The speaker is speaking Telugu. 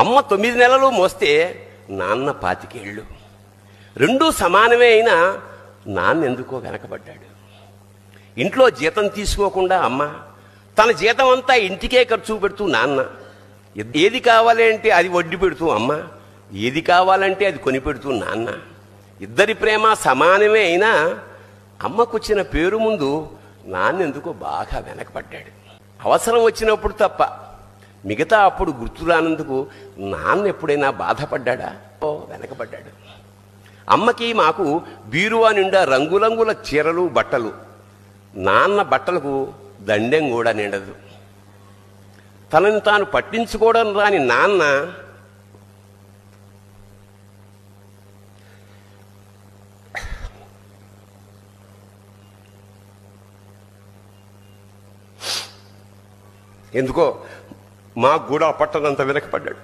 అమ్మ 9 నెలలు మోస్తే నాన్న 25 ఏళ్ళు. రెండూ సమానమే అయినా నాన్న ఎందుకో వెనకబడ్డాడు. ఇంట్లో జీతం తీసుకోకుండా అమ్మ, తన జీతం అంతా ఇంటికే ఖర్చు పెడుతూ నాన్న, ఏది కావాలి అంటే అది వడ్డీ పెడుతూ అమ్మ, ఏది కావాలంటే అది కొని పెడుతూ నాన్న. ఇద్దరి ప్రేమ సమానమే అయినా అమ్మకొచ్చిన పేరు ముందు నాన్న ఎందుకో బాగా వెనకబడ్డాడు. అవసరం వచ్చినప్పుడు తప్ప మిగతా అప్పుడు గుర్తురానందుకు నాన్న ఎప్పుడైనా బాధపడ్డా? వెనకబడ్డాడు. అమ్మకి మాకు బీరువా నిండా రంగురంగుల చీరలు బట్టలు, నాన్న బట్టలకు దండెం కూడా నిండదు. తనని తాను పట్టించుకోవడం రాని నాన్న ఎందుకో మాకు కూడా పట్టనంత వెనకపడ్డాడు.